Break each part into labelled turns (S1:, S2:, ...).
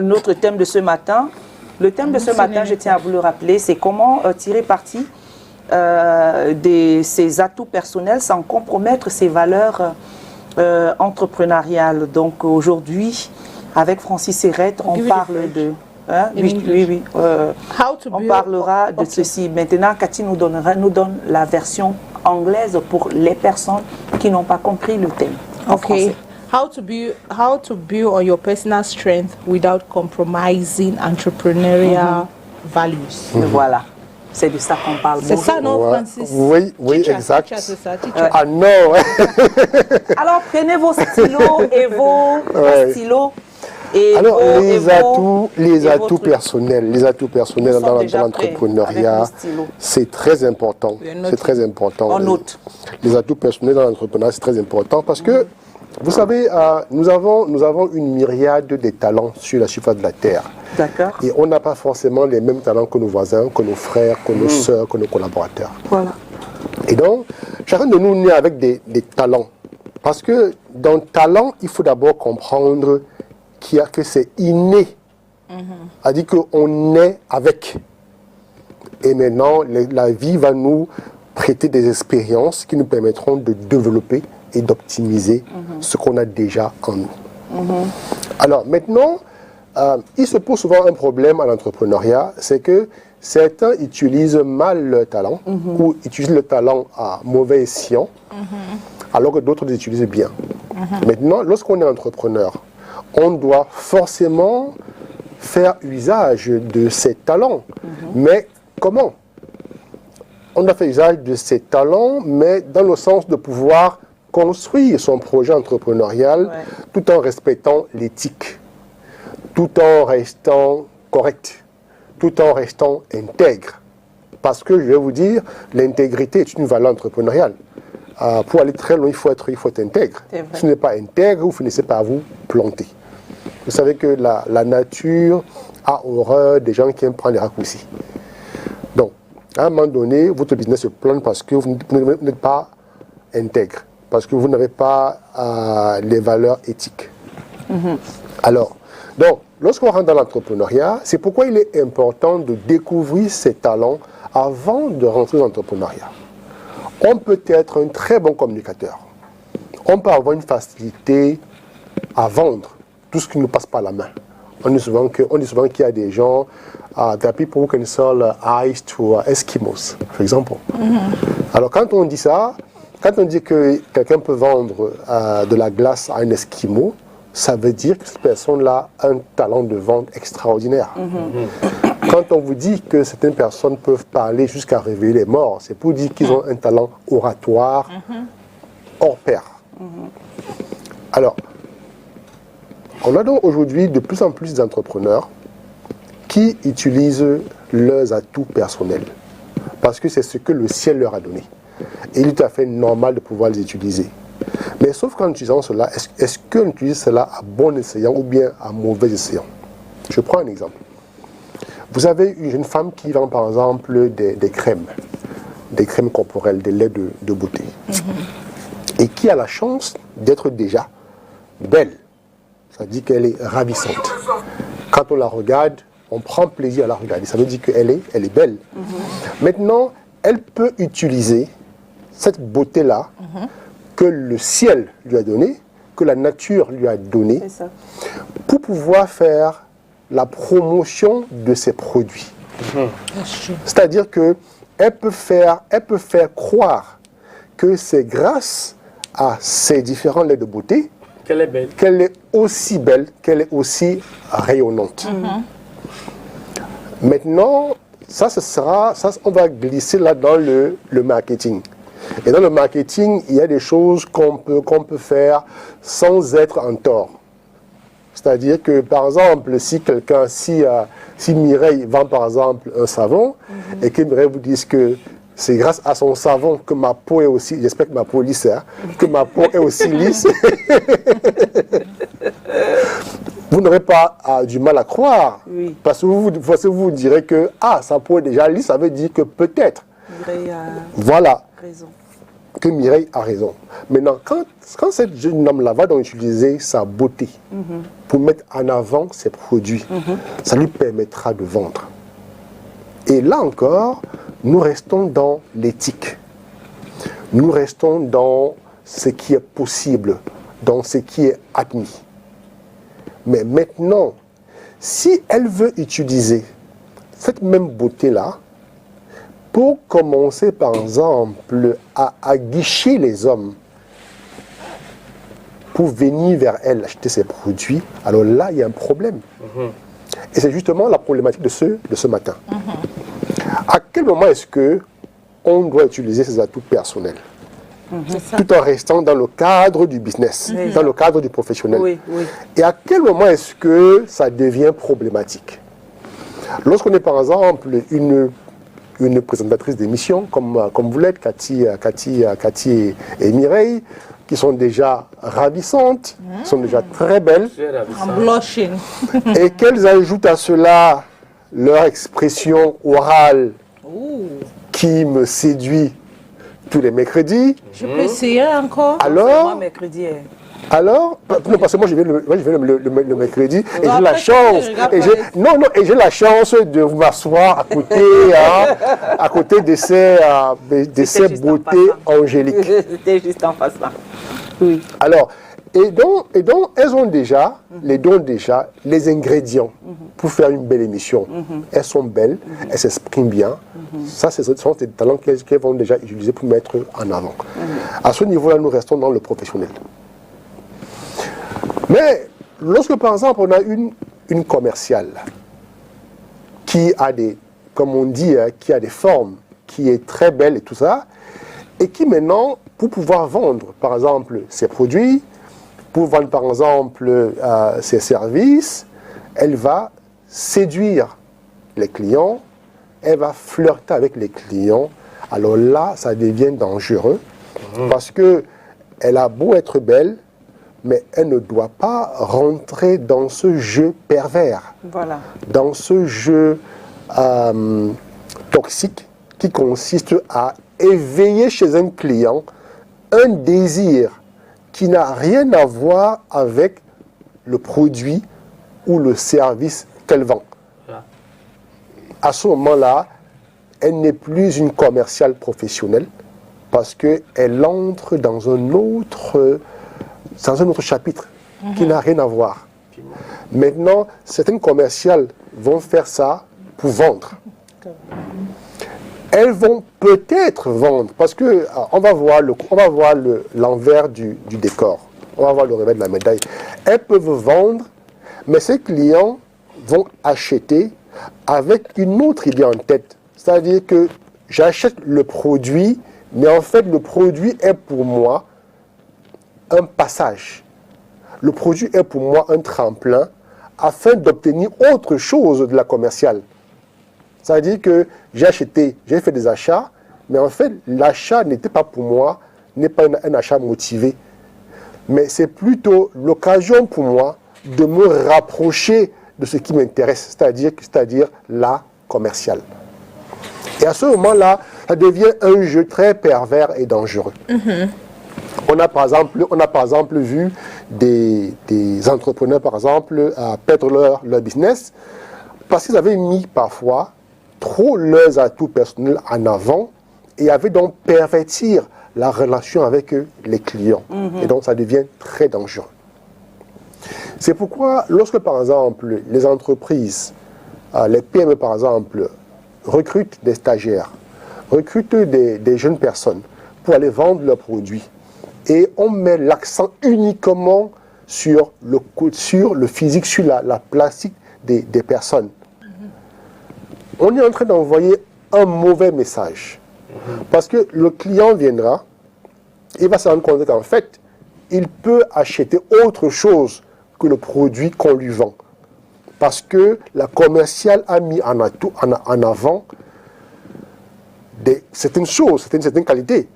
S1: Notre thème de ce matin. Le thème de ce matin, je tiens à vous le rappeler, c'est comment tirer parti de ses atouts personnels sans compromettre ses valeurs entrepreneuriales. Donc aujourd'hui, avec Francis Serrette, on parle de... Hein? Oui. On parlera de ceci. Maintenant, Cathy nous donne la version anglaise pour les personnes qui n'ont pas compris le thème.
S2: Okay. How to build on your personal strength without compromising entrepreneurial values.
S1: Voilà. C'est de ça qu'on parle.
S2: C'est ça, non, Francis?
S3: Oui, exact.
S2: Ah
S3: non.
S1: Alors, prenez vos stylos et vos stylos.
S3: Alors, les atouts personnels dans l'entrepreneuriat, c'est très important. C'est très important.
S1: On note.
S3: Les atouts personnels dans l'entrepreneuriat, c'est très important parce que, vous savez, nous avons une myriade de talents sur la surface de la Terre.
S1: D'accord.
S3: Et on n'a pas forcément les mêmes talents que nos voisins, que nos frères, que nos sœurs, que nos collaborateurs.
S1: Voilà.
S3: Et donc, chacun de nous naît avec des talents. Parce que dans le talent, il faut d'abord comprendre que c'est inné. C'est-à-dire qu'on naît avec. Et maintenant, la vie va nous prêter des expériences qui nous permettront de développer et d'optimiser ce qu'on a déjà en nous. Alors maintenant, il se pose souvent un problème à l'entrepreneuriat, c'est que certains utilisent mal leur talent ou utilisent le talent à mauvais escient, alors que d'autres les utilisent bien. Maintenant, lorsqu'on est entrepreneur, on doit forcément faire usage de ses talents. Mais comment? On doit faire usage de ses talents, mais dans le sens de pouvoir construire son projet entrepreneurial tout en respectant l'éthique, tout en restant correct, tout en restant intègre. Parce que, je vais vous dire, l'intégrité est une valeur entrepreneuriale. Pour aller très loin, il faut être intègre. Si vous n'êtes pas intègre, vous finissez par vous planter. Vous savez que la nature a horreur des gens qui aiment prendre les raccourcis. Donc, à un moment donné, votre business se plante parce que vous n'êtes pas intègre, parce que vous n'avez pas les valeurs éthiques. Alors, donc, lorsqu'on rentre dans l'entrepreneuriat, c'est pourquoi il est important de découvrir ses talents avant de rentrer dans l'entrepreneuriat. On peut être un très bon communicateur. On peut avoir une facilité à vendre tout ce qui ne passe pas la main. On dit souvent qu'il y a des gens, there are people who can sell ice to Eskimos, for example. Alors quand on dit ça, quand on dit que quelqu'un peut vendre de la glace à un Esquimau, ça veut dire que cette personne-là a un talent de vente extraordinaire. Quand on vous dit que certaines personnes peuvent parler jusqu'à réveiller les morts, c'est pour dire qu'ils ont un talent oratoire hors pair. Alors, on a donc aujourd'hui de plus en plus d'entrepreneurs qui utilisent leurs atouts personnels parce que c'est ce que le ciel leur a donné. Et il est tout à fait normal de pouvoir les utiliser. Mais sauf qu'en utilisant cela, est-ce qu'on utilise cela à bon escient ou bien à mauvais escient? Je prends un exemple. Vous avez une jeune femme qui vend par exemple des crèmes corporelles, des laits de beauté, et qui a la chance d'être déjà belle. Ça dit qu'elle est ravissante. Quand on la regarde, on prend plaisir à la regarder. Ça veut dire qu'elle est belle. Maintenant, elle peut utiliser cette beauté-là que le ciel lui a donnée, que la nature lui a donnée, pour pouvoir faire la promotion de ses produits. C'est-à-dire qu'elle peut faire croire que c'est grâce à ces différents laits de beauté
S4: qu'elle est belle,
S3: qu'elle est aussi belle, qu'elle est aussi rayonnante. Maintenant, on va glisser là dans le marketing. Et dans le marketing, il y a des choses qu'on peut faire sans être en tort. C'est-à-dire que, par exemple, si Mireille vend par exemple un savon, et que Mireille vous dise que c'est grâce à son savon que ma peau est aussi, j'espère que ma peau est lisse, hein, que ma peau est aussi lisse, vous n'aurez pas du mal à croire. Parce que vous direz que sa peau est déjà lisse, ça veut dire que peut-être.
S1: Mireille a
S3: voilà.
S1: raison.
S3: que Mireille a raison. Maintenant, quand cette jeune homme-là va donc utiliser sa beauté pour mettre en avant ses produits, ça lui permettra de vendre. Et là encore, nous restons dans l'éthique. Nous restons dans ce qui est possible, dans ce qui est admis. Mais maintenant, si elle veut utiliser cette même beauté-là, pour commencer, par exemple, à aguicher les hommes pour venir vers elle acheter ses produits, alors là, il y a un problème. Et c'est justement la problématique de ce matin. À quel moment est-ce qu'on doit utiliser ses atouts personnels tout en restant dans le cadre du business, dans le cadre du professionnel.
S1: Oui, oui.
S3: Et à quel moment est-ce que ça devient problématique? Lorsqu'on est par exemple une présentatrice d'émission, comme vous l'êtes, Cathy et Mireille, qui sont déjà ravissantes, sont déjà très belles.
S2: I'm blushing.
S3: Et qu'elles ajoutent à cela leur expression orale qui me séduit tous les mercredis.
S2: Je peux essayer encore?
S3: Alors,
S1: moi, mercredi.
S3: Alors, non, parce que moi je vais le mercredi et j'ai la chance, et j'ai la chance de m'asseoir à côté de ces beautés angéliques.
S1: C'était juste en face là. Oui.
S3: Alors, et donc elles ont déjà, les ingrédients pour faire une belle émission. Elles sont belles, elles s'expriment bien. Ça, ce sont des talents qu'elles vont déjà utiliser pour mettre en avant. À ce niveau-là, nous restons dans le professionnel. Mais lorsque, par exemple, on a une commerciale qui a comme on dit, qui a des formes, qui est très belle et tout ça, et qui maintenant, pour pouvoir vendre, par exemple, ses produits, pour vendre, par exemple, ses services, elle va séduire les clients, elle va flirter avec les clients. Alors là, ça devient dangereux, parce qu'elle a beau être belle, mais elle ne doit pas rentrer dans ce jeu pervers, dans ce jeu toxique qui consiste à éveiller chez un client un désir qui n'a rien à voir avec le produit ou le service qu'elle vend. À ce moment-là, elle n'est plus une commerciale professionnelle parce qu'elle entre dans un autre chapitre qui n'a rien à voir. Maintenant, certaines commerciales vont faire ça pour vendre. Elles vont peut-être vendre, parce que on va voir l'envers du décor, on va voir le revers de la médaille. Elles peuvent vendre, mais ces clients vont acheter avec une autre idée en tête. C'est-à-dire que j'achète le produit, mais en fait le produit est pour moi un passage. Le produit est pour moi un tremplin afin d'obtenir autre chose de la commerciale. C'est-à-dire que j'ai fait des achats, mais en fait, l'achat n'était pas pour moi, n'est pas un achat motivé. Mais c'est plutôt l'occasion pour moi de me rapprocher de ce qui m'intéresse, c'est-à-dire la commerciale. Et à ce moment-là, ça devient un jeu très pervers et dangereux. On a par exemple vu des entrepreneurs, par exemple, à perdre leur business parce qu'ils avaient mis parfois trop leurs atouts personnels en avant et avaient donc pervertir la relation avec les clients. Et donc ça devient très dangereux. C'est pourquoi lorsque par exemple les entreprises, les PME par exemple, recrutent des stagiaires, recrutent des jeunes personnes pour aller vendre leurs produits, et on met l'accent uniquement sur le physique, sur la plastique des personnes. On est en train d'envoyer un mauvais message. Parce que le client viendra, il va se rendre compte qu'en fait, il peut acheter autre chose que le produit qu'on lui vend. Parce que la commerciale a mis en avant certaines choses, certaines qualités.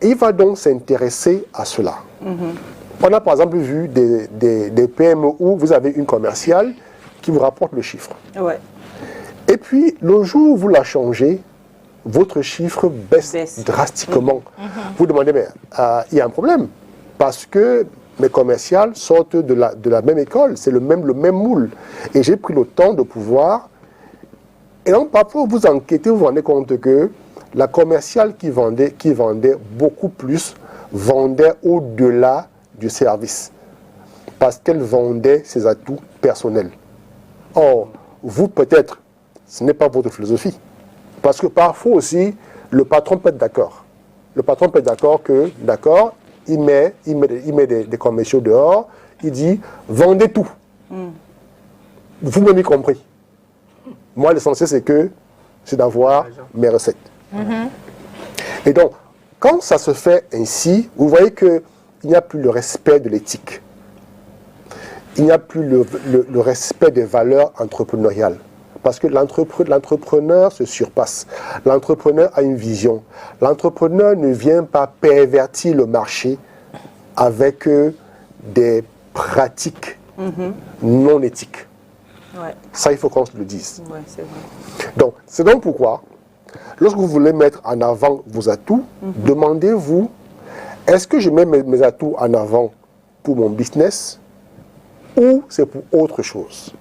S3: Et il va donc s'intéresser à cela. On a par exemple vu des PME où vous avez une commerciale qui vous rapporte le chiffre. Et puis, le jour où vous la changez, votre chiffre baisse drastiquement. Vous demandez, mais il y a un problème, parce que mes commerciales sortent de la même école, c'est le même moule. Et j'ai pris le temps de pouvoir... Et donc, parfois, vous enquêtez, vous vous rendez compte que la commerciale qui vendait beaucoup plus, vendait au-delà du service. Parce qu'elle vendait ses atouts personnels. Or, vous, peut-être, ce n'est pas votre philosophie. Parce que parfois aussi, le patron peut être d'accord. Le patron peut être d'accord que, d'accord, il met des commerciaux dehors, il dit, vendez tout. Vous m'avez compris. Moi, l'essentiel, c'est d'avoir mes recettes. Et donc, quand ça se fait ainsi, vous voyez qu'il n'y a plus le respect de l'éthique. Il n'y a plus le respect des valeurs entrepreneuriales. Parce que l'entrepreneur se surpasse. L'entrepreneur a une vision. L'entrepreneur ne vient pas pervertir le marché avec des pratiques non éthiques.
S1: Ouais.
S3: Ça, il faut qu'on se le dise.
S1: Ouais, c'est vrai.
S3: Donc, c'est donc pourquoi, lorsque vous voulez mettre en avant vos atouts, demandez-vous, est-ce que je mets mes atouts en avant pour mon business ou c'est pour autre chose?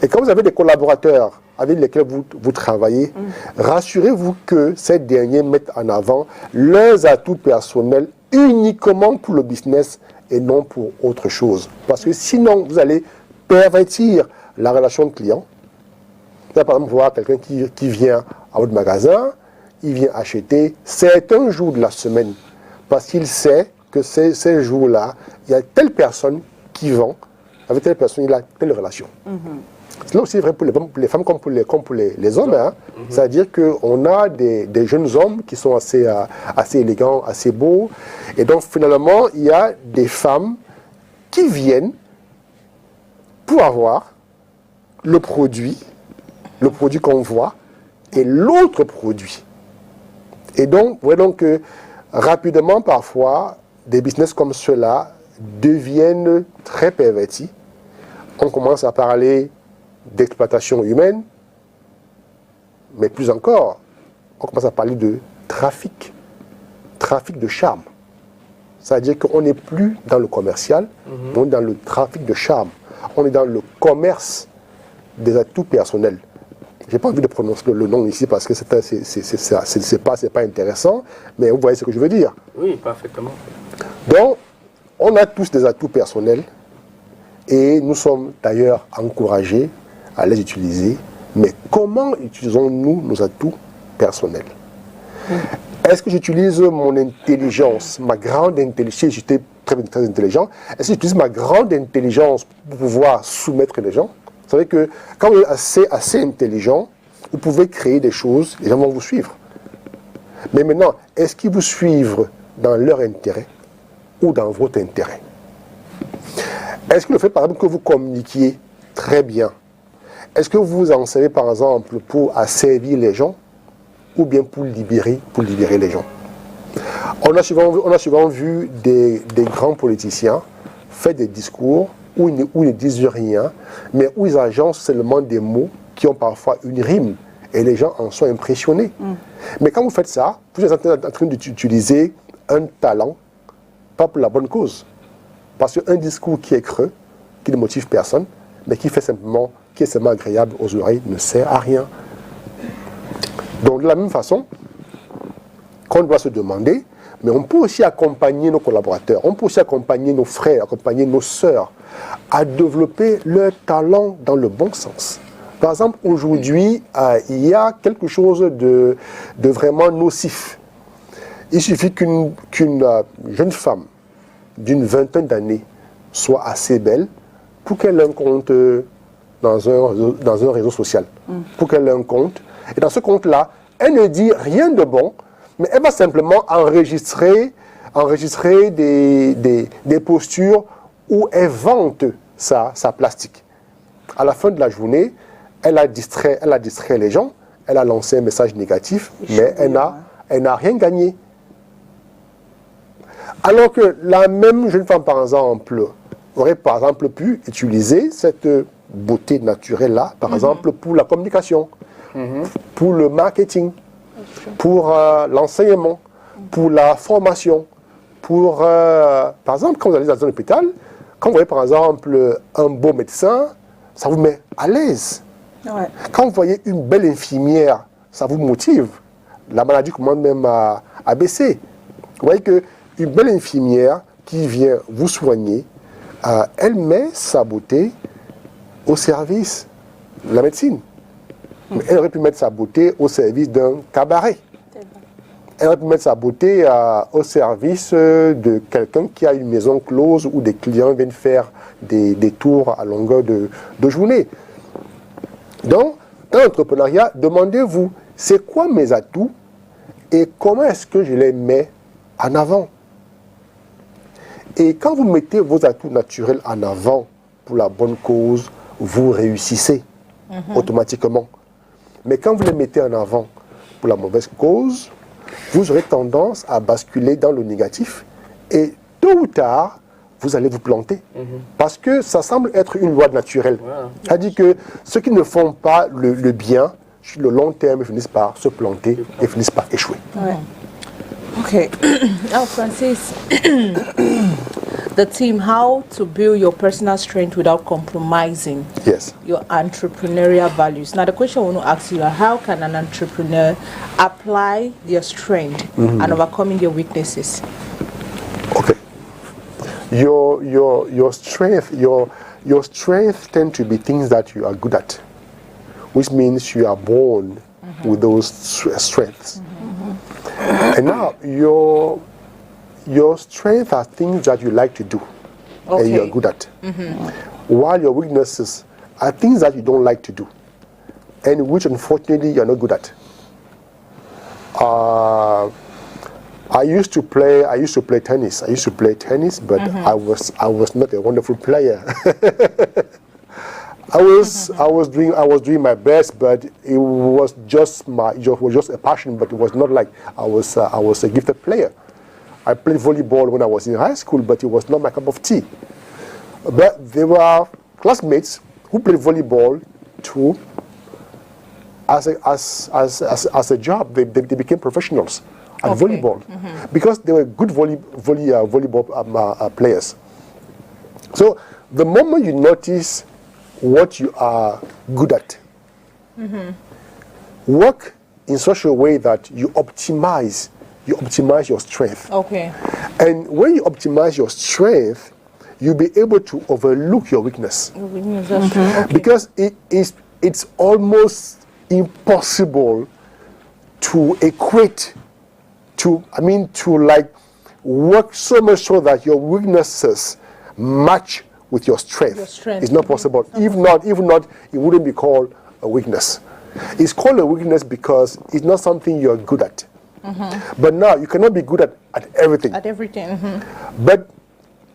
S3: Et quand vous avez des collaborateurs avec lesquels vous travaillez, rassurez-vous que ces derniers mettent en avant leurs atouts personnels uniquement pour le business et non pour autre chose. Parce que sinon, vous allez pervertir la relation de client. Vous allez par exemple voir quelqu'un qui vient à votre magasin, il vient acheter certains jours de la semaine parce qu'il sait que ces jours-là, il y a telle personne qui vend, avec telle personne, il a telle relation. C'est là aussi vrai pour les femmes comme pour les hommes. Hein. C'est-à-dire qu'on a des jeunes hommes qui sont assez élégants, assez beaux. Et donc finalement, il y a des femmes qui viennent pour avoir le produit qu'on voit et l'autre produit. Et donc, vous voyez donc que rapidement, parfois, des business comme ceux-là deviennent très pervertis. On commence à parler d'exploitation humaine, mais plus encore, on commence à parler de trafic de charme. C'est-à-dire qu'on n'est plus dans le commercial, on est dans le trafic de charme. On est dans le commerce des atouts personnels. Je n'ai pas envie de prononcer le nom ici parce que c'est pas intéressant, mais vous voyez ce que je veux dire.
S4: Oui, parfaitement.
S3: Donc, on a tous des atouts personnels et nous sommes d'ailleurs encouragés à les utiliser. Mais comment utilisons-nous nos atouts personnels? Est-ce que j'utilise mon intelligence, ma grande intelligence, si j'étais très intelligent, est-ce que j'utilise ma grande intelligence pour pouvoir soumettre les gens? Vous savez que quand vous êtes assez intelligent, vous pouvez créer des choses, les gens vont vous suivre. Mais maintenant, est-ce qu'ils vous suivent dans leur intérêt ou dans votre intérêt? Est-ce que le fait, par exemple, que vous communiquiez très bien, est-ce que vous vous en servez, par exemple, pour asservir les gens ou bien pour libérer les gens? On a souvent vu des grands politiciens faire des discours où ils ne disent rien, mais où ils agencent seulement des mots qui ont parfois une rime, et les gens en sont impressionnés. Mais quand vous faites ça, vous êtes en train d'utiliser un talent, pas pour la bonne cause. Parce qu'un discours qui est creux, qui ne motive personne, mais qui est simplement agréable aux oreilles, ne sert à rien. Donc de la même façon, qu'on doit se demander, mais on peut aussi accompagner nos collaborateurs, on peut aussi accompagner nos frères, accompagner nos sœurs à développer leur talent dans le bon sens. Par exemple, aujourd'hui, il y a quelque chose de vraiment nocif. Il suffit qu'une jeune femme d'une vingtaine d'années soit assez belle pour qu'elle ait un compte dans un réseau social, pour qu'elle ait un compte. Et dans ce compte-là, elle ne dit rien de bon, mais elle va simplement enregistrer des postures où elle vante sa plastique. À la fin de la journée, elle a distrait les gens, elle a lancé un message négatif, mais elle n'a rien gagné. Alors que la même jeune femme, par exemple, aurait par exemple pu utiliser cette beauté naturelle-là, par exemple, pour la communication, pour le marketing, pour l'enseignement, pour la formation, pour, par exemple, quand vous allez dans un hôpital, quand vous voyez par exemple un beau médecin, ça vous met à l'aise.
S1: Ouais.
S3: Quand vous voyez une belle infirmière, ça vous motive. La maladie commence même à baisser. Vous voyez qu'une belle infirmière qui vient vous soigner, elle met sa beauté au service de la médecine. Mais elle aurait pu mettre sa beauté au service d'un cabaret. Elle aurait pu mettre sa beauté au service de quelqu'un qui a une maison close où des clients viennent faire des tours à longueur de journée. Donc, dans l'entrepreneuriat, demandez-vous, c'est quoi mes atouts et comment est-ce que je les mets en avant? Et quand vous mettez vos atouts naturels en avant pour la bonne cause, vous réussissez automatiquement. Mais quand vous les mettez en avant pour la mauvaise cause, vous aurez tendance à basculer dans le négatif et tôt ou tard, vous allez vous planter. Parce que ça semble être une loi naturelle. C'est-à-dire que ceux qui ne font pas le bien, sur le long terme, finissent par se planter et finissent par échouer.
S2: Okay. Now, Francis, the team, how to build your personal strength without compromising your entrepreneurial values. Now, the question I want to ask you is, how can an entrepreneur apply their strength and overcoming their weaknesses?
S3: Okay. Your strength tend to be things that you are good at, which means you are born with those strengths. And now your strengths are things that you like to do and you are good at, while your weaknesses are things that you don't like to do and which unfortunately you are not good at. I used to play tennis. But I was not a wonderful player. I was doing my best, but it was just a passion. But it was not like I was a gifted player. I played volleyball when I was in high school, but it was not my cup of tea. But there were classmates who played volleyball too. As a job, they became professionals at volleyball because they were good volleyball players. So the moment you notice what you are good at, work in such a way that you optimize your strength.
S2: Okay.
S3: And when you optimize your strength, you'll be able to overlook your weakness. Because it's almost impossible to equate to like work so much so that your weaknesses match with your strength. It's not possible. If not, it wouldn't be called a weakness. It's called a weakness because it's not something you're good at. But now you cannot be good at everything. But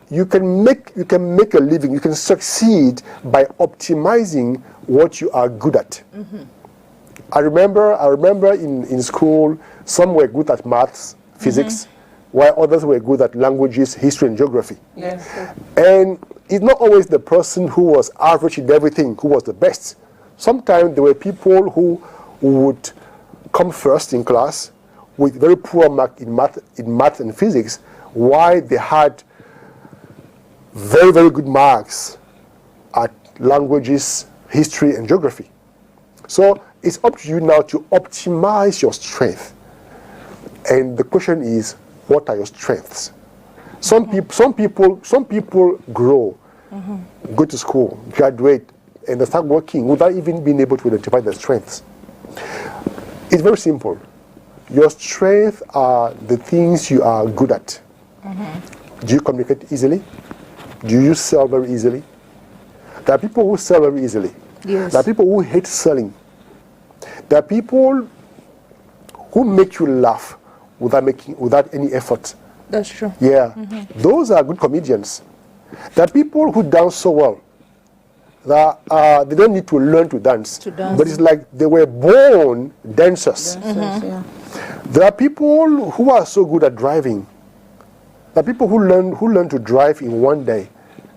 S3: you can make a living. You can succeed by optimizing what you are good at. I remember in school, some were good at maths, physics, while others were good at languages, history, and geography.
S2: Yes.
S3: And it's not always the person who was average in everything who was the best. Sometimes there were people who would come first in class with very poor mark in math and physics, while they had very, very good marks at languages, history, and geography. So it's up to you now to optimize your strength. And the question is, what are your strengths? Some people grow, go to school, graduate, and they start working without even being able to identify their strengths. It's very simple. Your strengths are the things you are good at. Do you communicate easily? Do you sell very easily? There are people who sell very easily.
S2: Yes.
S3: There are people who hate selling. There are people who make you laugh without any effort.
S2: That's true.
S3: Yeah, those are good comedians. There are people who dance so well that they don't need to learn to dance. But it's like they were born dancers. There are people who are so good at driving. There are people who learn to drive in one day,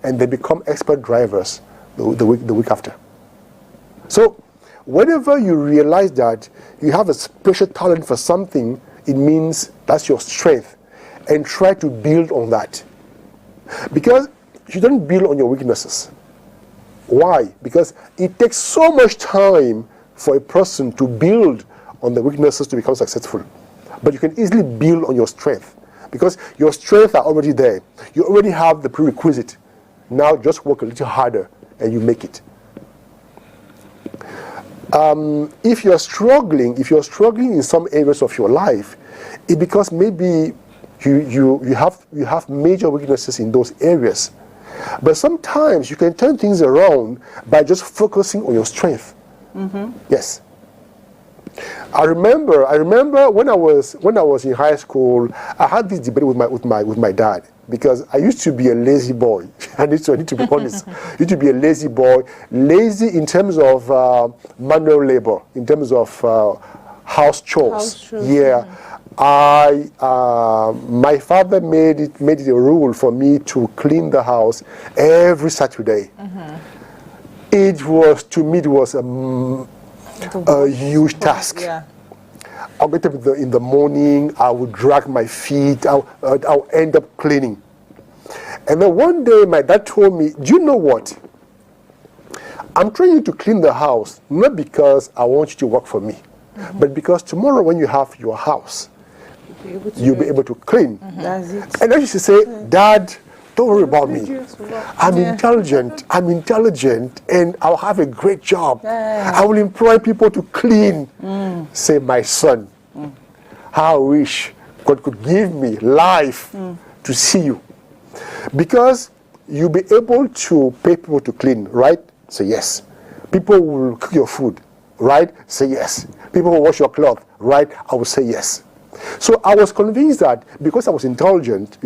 S3: and they become expert drivers the week after. So whenever you realize that you have a special talent for something, it means that's your strength. And try to build on that. Because you don't build on your weaknesses. Why? Because it takes so much time for a person to build on the weaknesses to become successful. But you can easily build on your strength. Because your strengths are already there. You already have the prerequisite. Now just work a little harder and you make it. If you're struggling in some areas of your life, it's because maybe you have major weaknesses in those areas. But sometimes you can turn things around by just focusing on your strength. Yes. I remember when I was in high school, I had this debate with my dad, because I used to be a lazy boy. I need to be honest. I used to be a lazy boy, lazy in terms of manual labor, in terms of house chores. Yeah. My father made it a rule for me to clean the house every Saturday. It was a huge task. Yeah. I'll get up in the morning, I would drag my feet, I'll end up cleaning. And then one day my dad told me, do you know what? I'm trying you to clean the house, not because I want you to work for me, but because tomorrow when you have your house, you'll be able to clean.
S1: That's it.
S3: And then she said, Dad, don't worry about me. I'm intelligent, and I'll have a great job. I will employ people to clean. Say, my son, how I wish God could give me life to see you. Because you'll be able to pay people to clean, right? Say yes. People will cook your food, right? Say yes. People will wash your clothes, right? I will say yes. So I was convinced that because I was intelligent,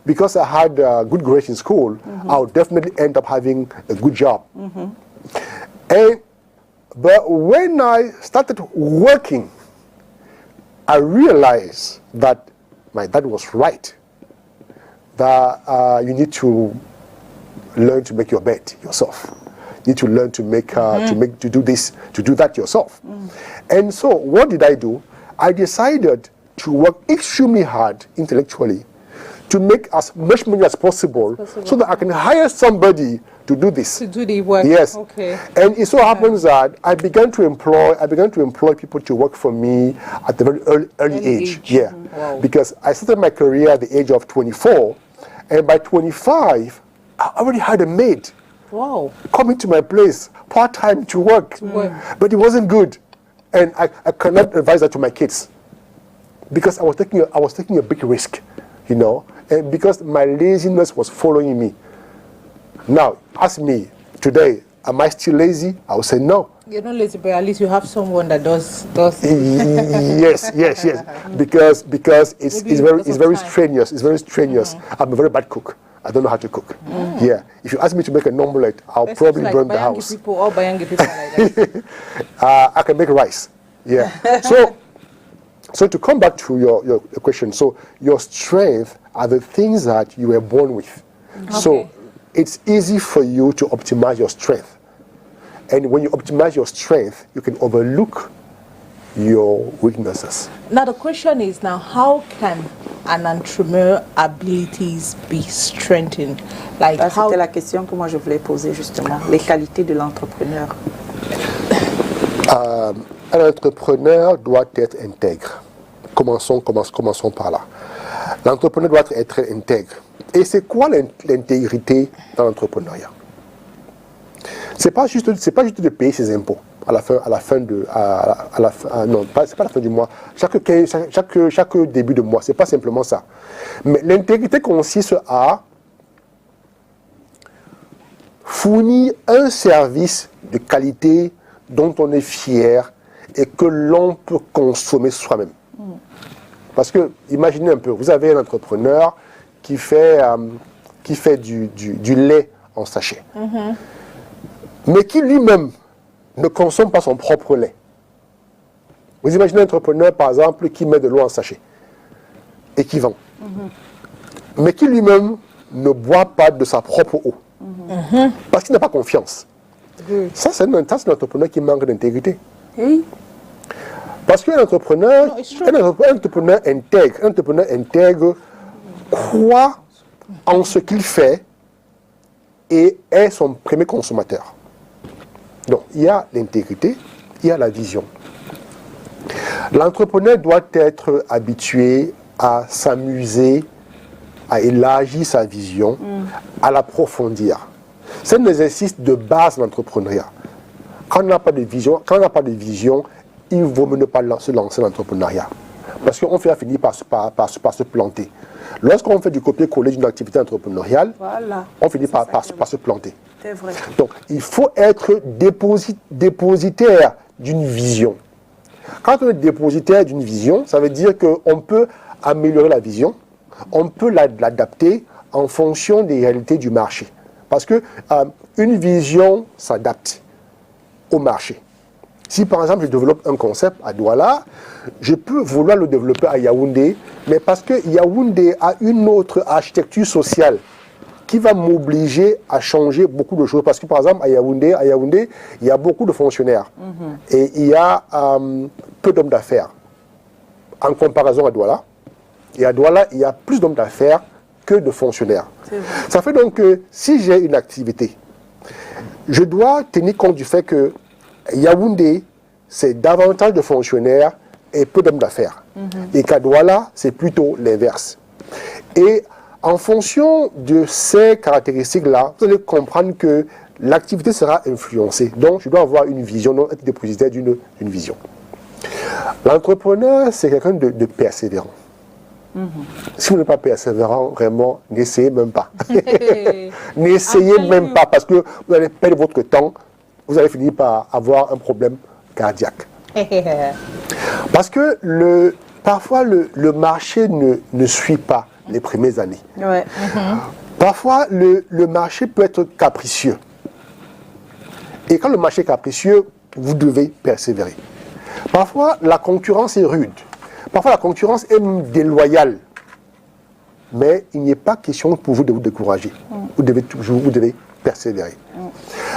S3: because I had good grades in school, I would definitely end up having a good job. But when I started working, I realized that my dad was right. That you need to learn to make your bed yourself. You need to learn to to do this, to do that yourself. And so what did I do? I decided to work extremely hard intellectually to make as much money as possible so that I can hire somebody to do this.
S2: To do the work.
S3: Yes.
S2: Okay.
S3: And it so happens that I began to employ people to work for me at a very early age. Yeah.
S2: Wow.
S3: Because I started my career at the age of 24, and by 25, I already had a maid.
S2: Wow.
S3: Coming to my place part-time to work. But it wasn't good. And I cannot advise that to my kids. Because I was taking a big risk, and because my laziness was following me. Now, ask me today, am I still lazy? I would say no.
S2: You're not lazy, but at least you have someone that does.
S3: Yes. Because it's very strenuous. It's very strenuous. I'm a very bad cook. I don't know how to cook. Yeah. If you ask me to make an omelette, I'll probably burn the house.
S2: All Bayangi people like that.
S3: I can make rice. Yeah. So to come back to your question, so your strengths are the things that you were born with. Okay. So it's easy for you to optimize your strength. And when you optimize your strength, you can overlook your weaknesses.
S2: Now the question is how can an entrepreneur abilities be strengthened?
S1: C'était la question que moi je voulais poser justement, les qualités de l'entrepreneur.
S3: Un entrepreneur doit être intègre. Commençons par là. L'entrepreneur doit être intègre. Et c'est quoi l'intégrité dans l'entrepreneuriat? C'est pas juste de payer ses impôts non, c'est pas la fin du mois. Chaque début de mois, c'est pas simplement ça. Mais l'intégrité consiste à fournir un service de qualité dont on est fier et que l'on peut consommer soi-même. Parce que, imaginez un peu, vous avez un entrepreneur qui fait du lait en sachet, mais qui lui-même ne consomme pas son propre lait. Vous imaginez un entrepreneur, par exemple, qui met de l'eau en sachet et qui vend, mais qui lui-même ne boit pas de sa propre eau, parce qu'il n'a pas confiance. Ça, c'est un entrepreneur qui manque d'intégrité.
S1: Oui.
S3: Parce qu'un entrepreneur, un entrepreneur intègre croit en ce qu'il fait et est son premier consommateur. Donc, il y a l'intégrité, il y a la vision. L'entrepreneur doit être habitué à s'amuser, à élargir sa vision, à l'approfondir. C'est un exercice de base de l'entrepreneuriat. Quand on n'a pas de vision, il vaut mieux ne pas se lancer dans l'entrepreneuriat. Parce qu'on finit par se planter. Lorsqu'on fait du copier-coller d'une activité entrepreneuriale, on finit par se planter.
S1: C'est vrai.
S3: Donc, il faut être dépositaire d'une vision. Quand on est dépositaire d'une vision, ça veut dire qu'on peut améliorer la vision, on peut l'adapter en fonction des réalités du marché. Parce qu'une vision s'adapte au marché. Si par exemple je développe un concept à Douala, je peux vouloir le développer à Yaoundé, mais parce que Yaoundé a une autre architecture sociale qui va m'obliger à changer beaucoup de choses. Parce que par exemple à Yaoundé, il y a beaucoup de fonctionnaires et il y a peu d'hommes d'affaires en comparaison à Douala. Et à Douala, il y a plus d'hommes d'affaires que de fonctionnaires. Ça fait donc que si j'ai une activité, je dois tenir compte du fait que Yaoundé, c'est davantage de fonctionnaires et peu d'hommes d'affaires. Et qu'à Douala, c'est plutôt l'inverse. Et en fonction de ces caractéristiques-là, vous allez comprendre que l'activité sera influencée. Donc, je dois avoir une vision, donc être dépositaire d'une vision. L'entrepreneur, c'est quelqu'un de persévérant. Si vous n'êtes pas persévérant, vraiment, n'essayez même pas. N'essayez même pas, parce que vous allez perdre votre temps, vous allez finir par avoir un problème cardiaque. Parce que parfois, le marché ne suit pas les premières années.
S1: Ouais.
S3: Parfois, le marché peut être capricieux. Et quand le marché est capricieux, vous devez persévérer. Parfois, la concurrence est rude. Parfois, la concurrence est même déloyale. Mais il n'est pas question pour vous de vous décourager. Vous devez persévérer.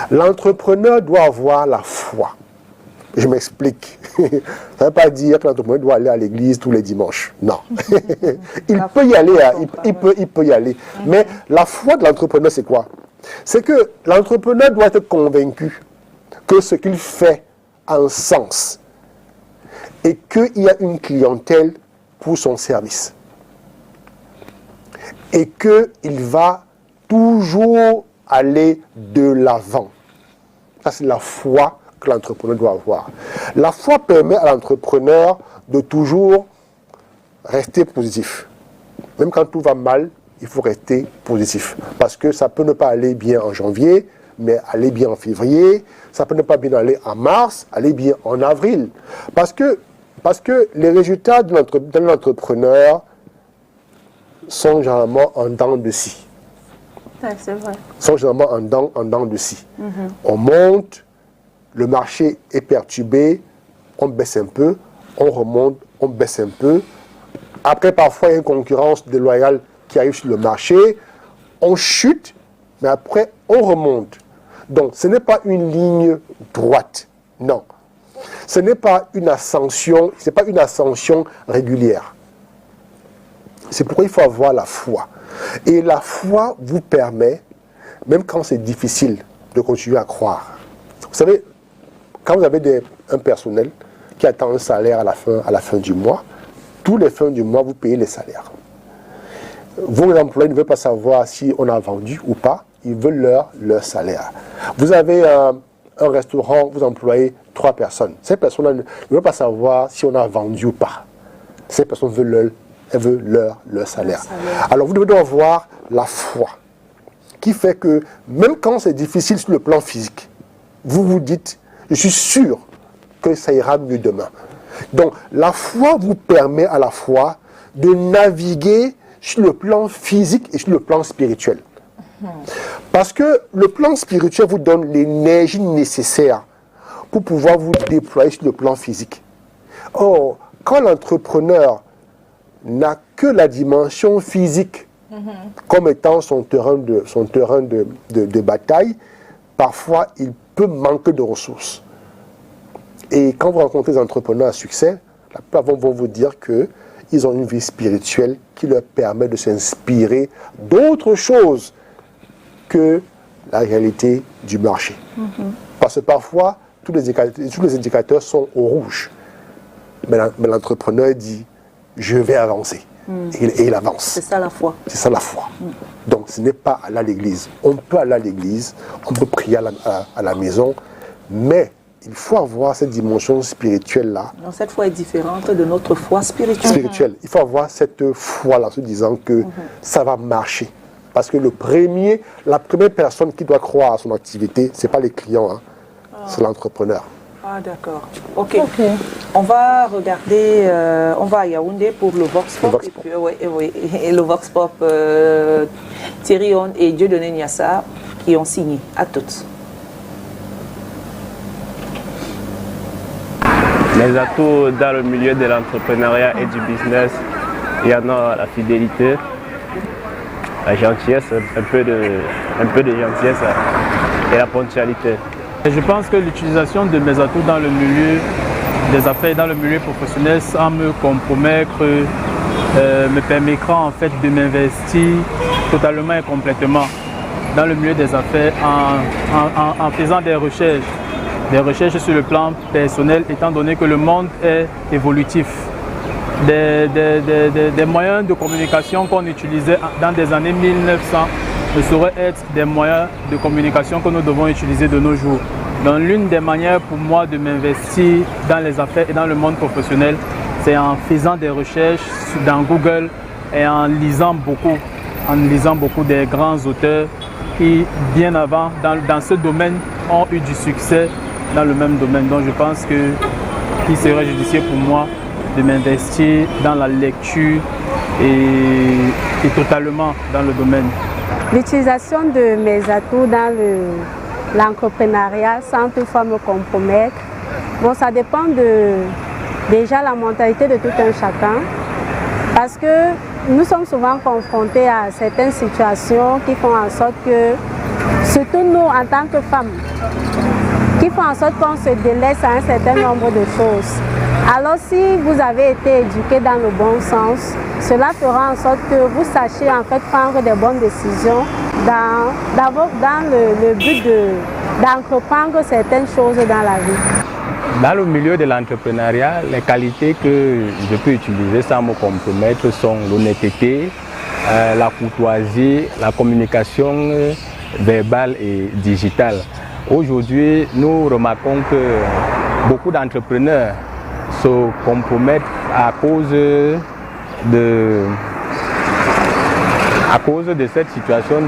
S3: L'entrepreneur doit avoir la foi. Je m'explique. Ça ne veut pas dire que l'entrepreneur doit aller à l'église tous les dimanches. Non. Il peut y aller. Il peut y aller. Mais la foi de l'entrepreneur, c'est quoi? C'est que l'entrepreneur doit être convaincu que ce qu'il fait a un sens et qu'il y a une clientèle pour son service. Et qu'il va toujours aller de l'avant. Ça, c'est la foi que l'entrepreneur doit avoir. La foi permet à l'entrepreneur de toujours rester positif. Même quand tout va mal, il faut rester positif. Parce que ça peut ne pas aller bien en janvier, mais aller bien en février. Ça peut ne pas bien aller en mars, aller bien en avril. Parce que les résultats d'un entrepreneur sont généralement en dents de scie.
S1: Ouais, c'est vrai.
S3: Sont généralement en dents de scie. On monte, le marché est perturbé, on baisse un peu, on remonte, on baisse un peu. Après, parfois, il y a une concurrence déloyale qui arrive sur le marché, on chute, mais après, on remonte. Donc, ce n'est pas une ligne droite, non. Ce n'est pas une ascension, régulière. C'est pourquoi il faut avoir la foi. Et la foi vous permet, même quand c'est difficile, de continuer à croire. Vous savez, quand vous avez un personnel qui attend un salaire à la fin du mois, tous les fins du mois, vous payez les salaires. Vos employés ne veulent pas savoir si on a vendu ou pas, ils veulent leur salaire. Vous avez un restaurant, vous employez 3 personnes. Ces personnes-là ne veulent pas savoir si on a vendu ou pas. Ces personnes veulent leur salaire. Alors vous devez avoir la foi qui fait que même quand c'est difficile sur le plan physique, vous vous dites, je suis sûr que ça ira mieux demain. Donc la foi vous permet à la fois de naviguer sur le plan physique et sur le plan spirituel. Parce que le plan spirituel vous donne l'énergie nécessaire pour pouvoir vous déployer sur le plan physique. Or, quand l'entrepreneur n'a que la dimension physique comme étant son terrain de bataille, parfois il peut manquer de ressources. Et quand vous rencontrez des entrepreneurs à succès, la plupart vont vous dire qu'ils ont une vie spirituelle qui leur permet de s'inspirer d'autres choses que la réalité du marché. Parce que parfois, tous les indicateurs sont au rouge. Mais l'entrepreneur dit, je vais avancer. Et il avance.
S1: C'est ça la foi.
S3: C'est ça la foi. Donc ce n'est pas aller à l'église. On peut aller à l'église, on peut prier à la maison, mais il faut avoir cette dimension spirituelle-là.
S1: Cette foi est différente de notre foi spirituelle.
S3: Il faut avoir cette foi-là, se disant que ça va marcher. Parce que la première personne qui doit croire à son activité, ce n'est pas les clients, c'est l'entrepreneur.
S1: Ah d'accord. Ok. On va regarder, on va à Yaoundé pour le Vox Pop. Et le Vox Pop, Thierry On et Dieudonné Niassa qui ont signé. À toutes.
S4: Les atouts dans le milieu de l'entrepreneuriat et du business, il y en a la fidélité, la gentillesse, un peu de gentillesse et la ponctualité.
S5: Je pense que l'utilisation de mes atouts dans le milieu des affaires, dans le milieu professionnel, sans me compromettre, me permettra en fait de m'investir totalement et complètement dans le milieu des affaires en faisant des recherches sur le plan personnel, étant donné que le monde est évolutif. Des moyens de communication qu'on utilisait dans des années 1900 ne sauraient être des moyens de communication que nous devons utiliser de nos jours. Donc l'une des manières pour moi de m'investir dans les affaires et dans le monde professionnel, c'est en faisant des recherches dans Google et en lisant beaucoup des grands auteurs qui, bien avant, dans ce domaine, ont eu du succès dans le même domaine. Donc je pense qu'il serait judicieux pour moi de m'investir dans la lecture et totalement dans le domaine.
S6: L'utilisation de mes atouts dans l'entrepreneuriat sans toutefois me compromettre, bon, ça dépend déjà la mentalité de tout un chacun, parce que nous sommes souvent confrontés à certaines situations qui font en sorte que, surtout nous en tant que femmes, qui font en sorte qu'on se délaisse à un certain nombre de choses. Alors si vous avez été éduqué dans le bon sens, cela fera en sorte que vous sachiez en fait prendre des bonnes décisions dans le but d'entreprendre certaines choses dans la vie.
S7: Dans le milieu de l'entrepreneuriat, les qualités que je peux utiliser sans me compromettre sont l'honnêteté, la courtoisie, la communication verbale et digitale. Aujourd'hui, nous remarquons que beaucoup d'entrepreneurs se compromettent à cause de cette situation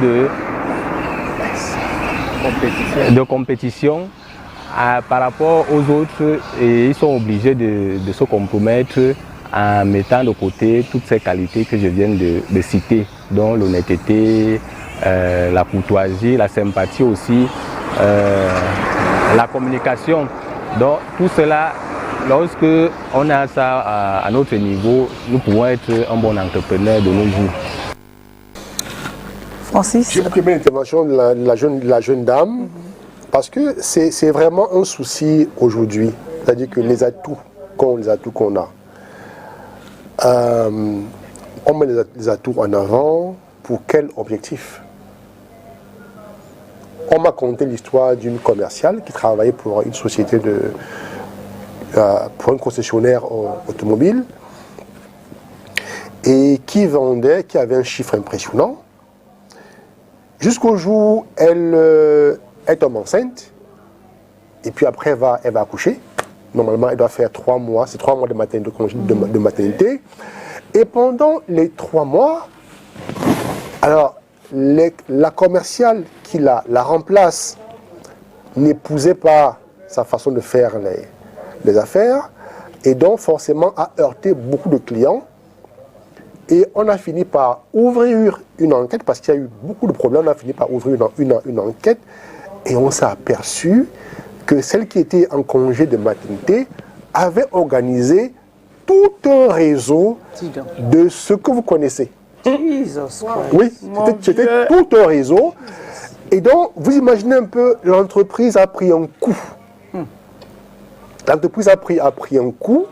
S7: de compétition par rapport aux autres, et ils sont obligés de se compromettre en mettant de côté toutes ces qualités que je viens de citer, dont l'honnêteté, la courtoisie, la sympathie aussi, la communication. Donc tout cela, lorsque on a ça à notre niveau, nous pouvons être un bon entrepreneur de nos jours.
S3: Francis, j'ai pris l'intervention de la jeune dame, parce que c'est vraiment un souci aujourd'hui. C'est-à-dire que les atouts qu'on a, on met les atouts en avant pour quel objectif? On m'a conté l'histoire d'une commerciale qui travaillait pour une société pour un concessionnaire automobile et qui avait un chiffre impressionnant, jusqu'au jour où elle tombe enceinte, et puis après elle va accoucher. Normalement elle doit faire 3 mois, c'est 3 mois de maternité, et pendant les 3 mois, alors la commerciale qui la remplace n'épousait pas sa façon de faire les affaires, et donc forcément a heurté beaucoup de clients, et on a fini par ouvrir une enquête, parce qu'il y a eu beaucoup de problèmes. On a fini par ouvrir une enquête, et on s'est aperçu que celle qui était en congé de maternité avait organisé tout un réseau de ce que vous connaissez. Oui, c'était tout un réseau. Et donc, vous imaginez un peu, l'entreprise a pris un coup. L'entreprise a pris un coup.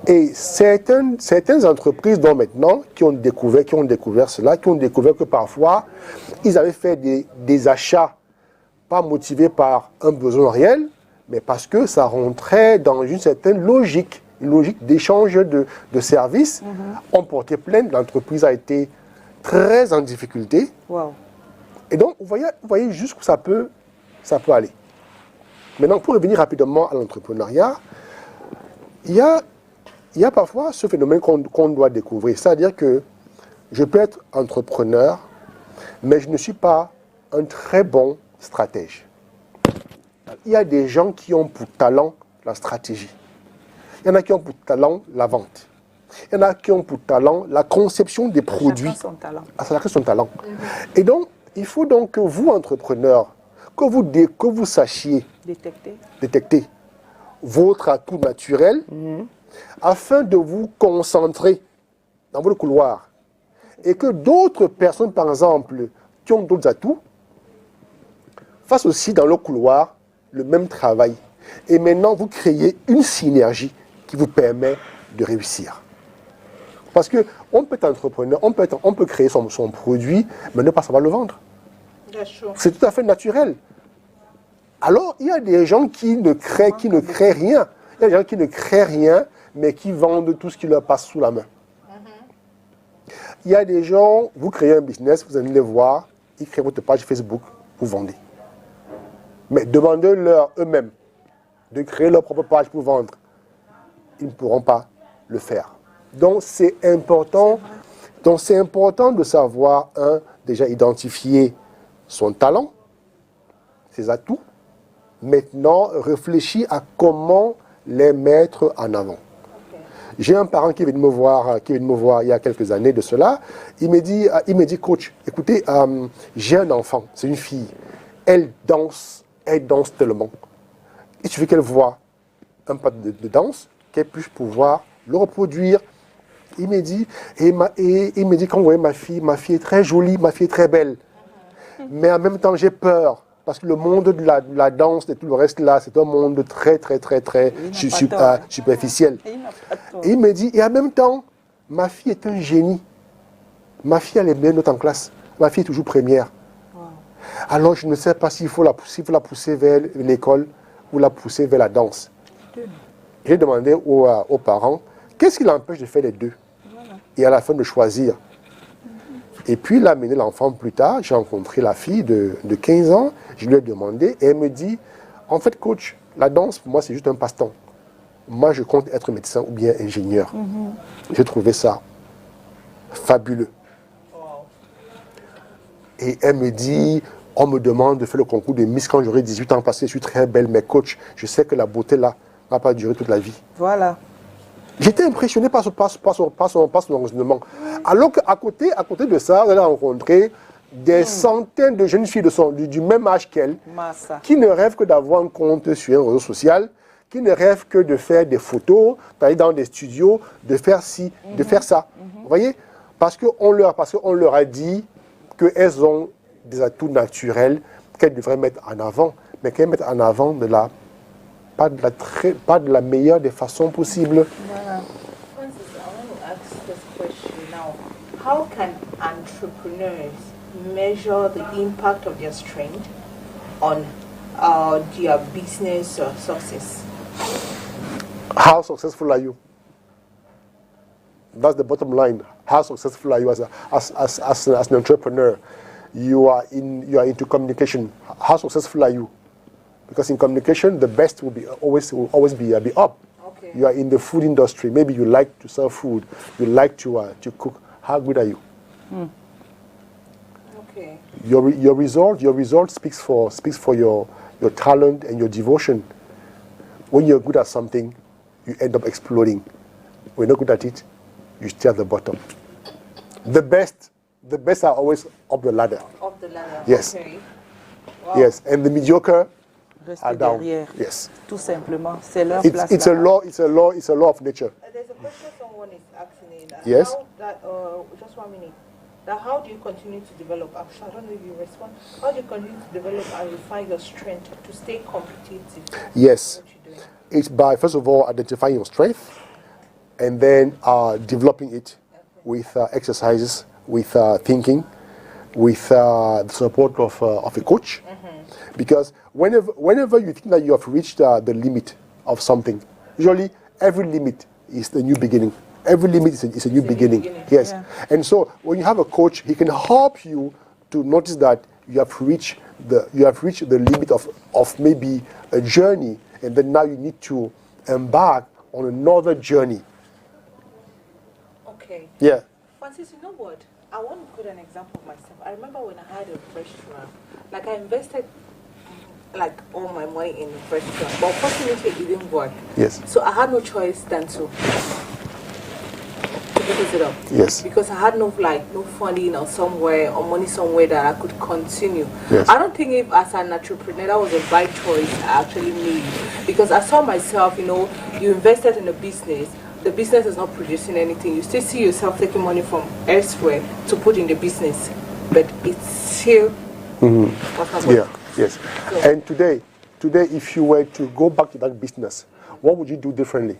S3: Et certaines entreprises, dont maintenant, qui ont découvert cela, qui ont découvert que parfois, ils avaient fait des achats pas motivés par un besoin réel, mais parce que ça rentrait dans une certaine logique, une logique d'échange de services. On portait plainte, l'entreprise a été très en difficulté.
S1: Wow.
S3: Et donc, vous voyez jusqu'où ça peut aller. Maintenant, pour revenir rapidement à l'entrepreneuriat, il y a parfois ce phénomène qu'on doit découvrir. C'est-à-dire que je peux être entrepreneur, mais je ne suis pas un très bon stratège. Il y a des gens qui ont pour talent la stratégie. Il y en a qui ont pour talent la vente. Il y en a qui ont pour talent la conception des produits.
S1: Chacun son talent.
S3: Chacun son talent. Et donc, il faut donc que vous, entrepreneurs, que vous sachiez détecter votre atout naturel afin de vous concentrer dans votre couloir. Et que d'autres personnes, par exemple, qui ont d'autres atouts, fassent aussi dans leur couloir le même travail. Et maintenant, vous créez une synergie qui vous permet de réussir. Parce qu'on peut être entrepreneur, on peut créer son produit, mais ne pas savoir le vendre. C'est tout à fait naturel. Alors, il y a des gens qui ne créent rien. Il y a des gens qui ne créent rien, mais qui vendent tout ce qui leur passe sous la main. Il y a des gens, vous créez un business, vous allez les voir, ils créent votre page Facebook, vous vendez. Mais demandez-leur eux-mêmes de créer leur propre page pour vendre. Ils ne pourront pas le faire. Donc, c'est important de savoir, déjà identifier son talent, ses atouts. Maintenant, réfléchir à comment les mettre en avant. J'ai un parent qui est venu me voir il y a quelques années de cela. Il me dit, coach, écoutez, j'ai un enfant, c'est une fille. Elle danse tellement. Il suffit qu'elle voit un pas de danse, qu'elle puisse pouvoir le reproduire. Il me dit, quand vous voyez ma fille est très jolie, ma fille est très belle. Mais en même temps, j'ai peur. Parce que le monde de la danse et tout le reste là, c'est un monde très superficiel. Et il me dit, et en même temps, ma fille est un génie. Ma fille, elle est bien note en classe. Ma fille est toujours première. Wow. Alors, je ne sais pas s'il faut la pousser vers l'école ou la pousser vers la danse. J'ai demandé aux parents, qu'est-ce qui l'empêche de faire les deux? Voilà. Et à la fin de choisir. Et puis, il a amené l'enfant plus tard. J'ai rencontré la fille de 15 ans. Je lui ai demandé et elle me dit, en fait, coach, la danse, pour moi, c'est juste un passe-temps. Moi, je compte être médecin ou bien ingénieur. J'ai trouvé ça fabuleux. Et elle me dit, on me demande de faire le concours de Miss quand j'aurai 18 ans parce que je suis très belle, mais coach, je sais que la beauté là ne va pas durer toute la vie.
S1: Voilà.
S3: J'étais impressionné par son raisonnement. Alors qu'à côté de ça, elle a rencontré des centaines de jeunes filles du même âge qu'elle, qui ne rêvent que d'avoir un compte sur un réseau social, qui ne rêvent que de faire des photos, d'aller dans des studios, de faire ci, de faire ça. Vous voyez? Parce qu'on leur a dit qu'elles ont des atouts naturels qu'elles devraient mettre en avant, mais qu'elles mettent en avant pas de la meilleure des façons possibles.
S2: Voilà. Francis, I want to ask this question now. How can entrepreneurs measure the impact of their strength on their business success?
S3: How successful are you? That's the bottom line. How successful are you as an entrepreneur? You are into communication. How successful are you? Because in communication, the best will always be up. Okay. You are in the food industry. Maybe you like to sell food. You like to cook. How good are you?
S2: Okay.
S3: Your result speaks for your talent and your devotion. When you're good at something, you end up exploding. When you're not good at it, you stay at the bottom. The best are always up the ladder.
S2: Up the ladder.
S3: Yes.
S2: Okay. Wow.
S3: Yes, and the mediocre
S1: rester derrière.
S3: Yes.
S1: Tout simplement, c'est leur place.
S3: It's a law of nature.
S2: There's a question someone is asking.
S3: Yes.
S2: Just 1 minute. Now, how do you continue to develop? I don't know if you respond. How do you continue to develop and refine your strength to stay competitive?
S3: Yes. It's by, first of all, identifying your strength and then developing it with exercises, with thinking, with the support of a coach. Because whenever you think that you have reached the limit of something, usually every limit is the new beginning. Every limit is a new beginning. Yes. Yeah. And so when you have a coach, he can help you to notice that you have reached the limit of maybe a journey, and then now you need to embark on another journey.
S2: Okay.
S3: Yeah.
S2: Francis, you know what? I want to put an example of myself. I remember when I had a restaurant, like I invested like all my money in the restaurant, but unfortunately it didn't work.
S3: Yes.
S2: So I had no choice than to fix it up.
S3: Yes.
S2: Because I had no funding or somewhere or money somewhere that I could continue.
S3: Yes.
S2: I don't think if as an entrepreneur that was a right choice I actually made, because I saw myself, you know, you invested in a business. The business is not producing anything. You still see yourself taking money from elsewhere to put in the business, but it's still what's not working.
S3: Yeah. Yes. So, and today, if you were to go back to that business, what would you do differently?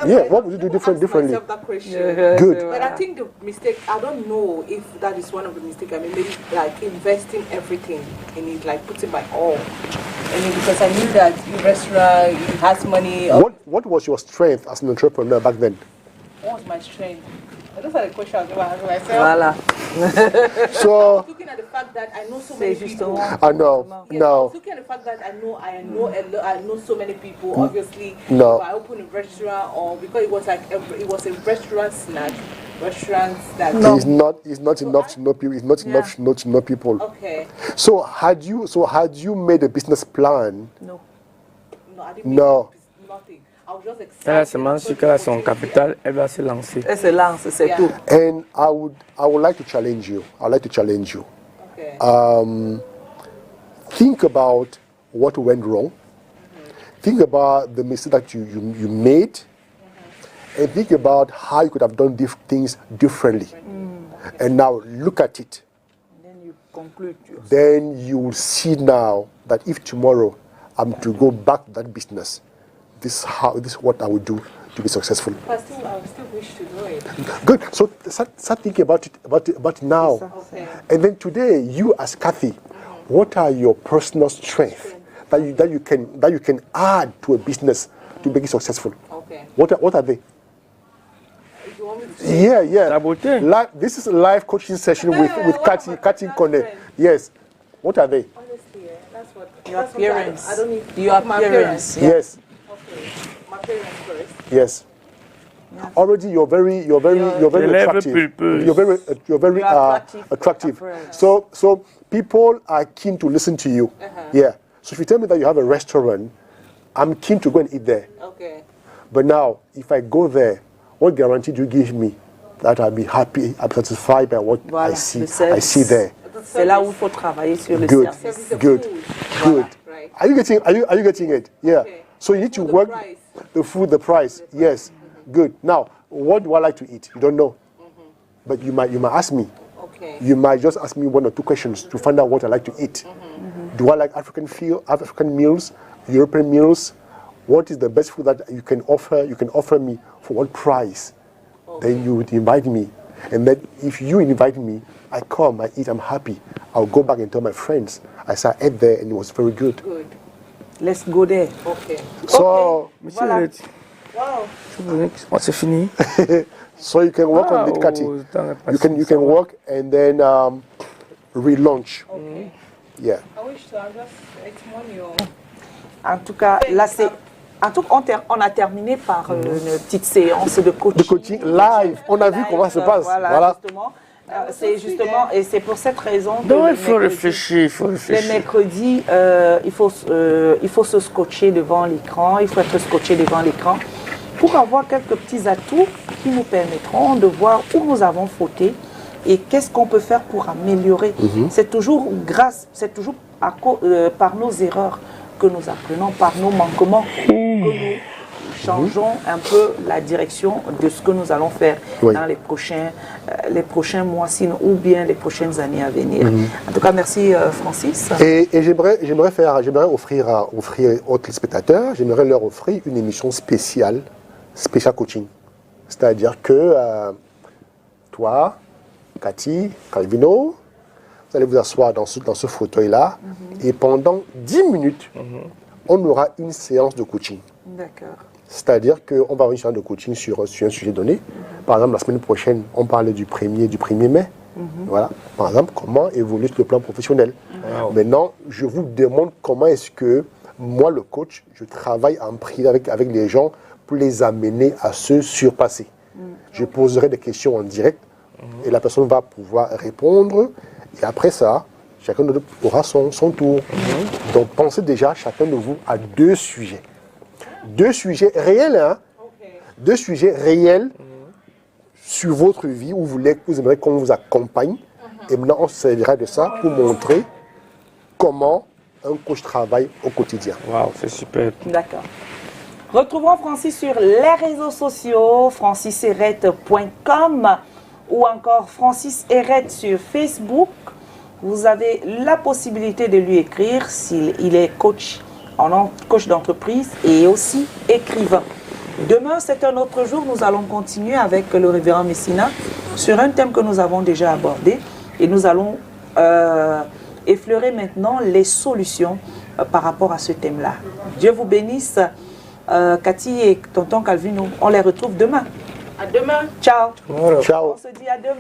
S3: Yeah, what would you do differently?
S2: That question.
S3: Yeah. Good.
S2: But I think the mistake, I don't know if that is one of the mistakes. I mean, maybe like investing everything in it, like putting my all. I mean, because I knew that the restaurant, it has money.
S3: What was your strength as an entrepreneur back then?
S2: What was my strength? Those are the questions I was asking myself.
S3: Voila. So,
S2: looking at the fact that I know so many people.
S3: I know.
S2: Yes,
S3: no.
S2: Looking at the fact that I know so many people. Obviously,
S3: no.
S2: If I open a restaurant or because it was like it was a restaurant snack. Restaurants that
S3: it's not enough to know people. It's not enough not to know people.
S2: Okay.
S3: So had you made a business plan?
S2: No, I didn't make nothing. I was just excited.
S8: Elle a seulement su qu'elle a son capital, elle va se lancer.
S1: Elle se lance, c'est tout.
S3: And I would like to challenge you. I'd like to challenge you.
S2: Okay.
S3: Think about what went wrong. Think about the mistake that you made. And think about how you could have done things differently. And now look at it.
S1: And then you conclude.
S3: Then you will see now that if tomorrow I'm to go back to that business, this is what I would do to be successful.
S2: But I still wish to do it.
S3: Good. So start thinking about it now.
S2: Okay.
S3: And then today, you as Kathy, what are your personal strengths that you can add to a business to make it successful?
S2: Okay.
S3: What are they? Yeah. This is a live coaching session with Kathy Kone. Yes. What are they?
S2: Honestly, that's what
S1: your appearance.
S2: I don't need
S1: your appearance.
S3: Yes.
S2: Okay. My appearance first.
S3: Yes. Yeah. Already you're very attractive. You're very attractive. So people are keen to listen to you. Yeah. So if you tell me that you have a restaurant, I'm keen to go and eat there.
S2: Okay.
S3: But now, if I go there, what guarantee do you give me that I'll be happy, I'm satisfied by what I see there?
S1: C'est là où il faut travailler sur le service.
S3: Good. Right. Are you getting it? Yeah. Okay. So you need to work the food, the price. Yes. Good. Now, what do I like to eat? You don't know. But you might ask me.
S2: Okay.
S3: You might just ask me 1 or 2 questions to find out what I like to eat. Do I like African meals, European meals? What is the best food that you can offer me for what price? Okay. Then you would invite me. And then if you invite me, I come, I eat, I'm happy. I'll go back and tell my friends. I ate there and it was very good.
S2: Good.
S1: Let's go there.
S2: Okay.
S3: So,
S1: voilà.
S2: Wow.
S8: C'est fini.
S3: So you can work on it, Cathy. You can work and then relaunch.
S2: Okay.
S3: Yeah.
S2: I wish to. It's money.
S1: En tout cas, là c'est. On a terminé par une petite séance de coaching.
S3: De coaching live. On a vu comment ça se passe. Voilà.
S1: Justement. C'est justement, et c'est pour cette raison que
S8: donc il faut réfléchir.
S1: Le mercredi, il faut se scotcher devant l'écran, il faut être scotché devant l'écran pour avoir quelques petits atouts qui nous permettront de voir où nous avons fauté et qu'est-ce qu'on peut faire pour améliorer. C'est toujours par nos erreurs que nous apprenons, par nos manquements que nous changeons un peu la direction de ce que nous allons faire dans les prochains mois ou bien les prochaines années à venir. En tout cas, merci Francis.
S3: Et j'aimerais offrir aux téléspectateurs, j'aimerais leur offrir une émission spéciale coaching. C'est-à-dire que toi, Cathy, Calvino, vous allez vous asseoir dans ce fauteuil-là et pendant 10 minutes, on aura une séance de coaching.
S1: D'accord.
S3: C'est-à-dire qu'on va avoir une séance de coaching sur un sujet donné. Par exemple, la semaine prochaine, on parle du 1er mai. Voilà. Par exemple, comment évoluer sur le plan professionnel. Maintenant, je vous demande comment est-ce que moi, le coach, je travaille en privé avec les gens pour les amener à se surpasser. Je poserai des questions en direct et la personne va pouvoir répondre. Et après ça, chacun de nous aura son tour. Donc pensez déjà, chacun de vous, à 2 sujets. 2 sujets réels, hein? 2 sujets réels sur votre vie où vous aimeriez qu'on vous accompagne. Et maintenant, on se servira de ça pour montrer comment un coach travaille au quotidien.
S8: Waouh, c'est super.
S1: D'accord. Retrouvons Francis sur les réseaux sociaux, francisherette.com ou encore Francis Herette sur Facebook. Vous avez la possibilité de lui écrire s'il est coach d'entreprise et aussi écrivain. Demain, c'est un autre jour. Nous allons continuer avec le révérend Messina sur un thème que nous avons déjà abordé et nous allons effleurer maintenant les solutions par rapport à ce thème-là. Dieu vous bénisse. Cathy et tonton Calvino, on les retrouve demain.
S2: À demain.
S1: Ciao.
S3: Ciao.
S1: On se dit à demain.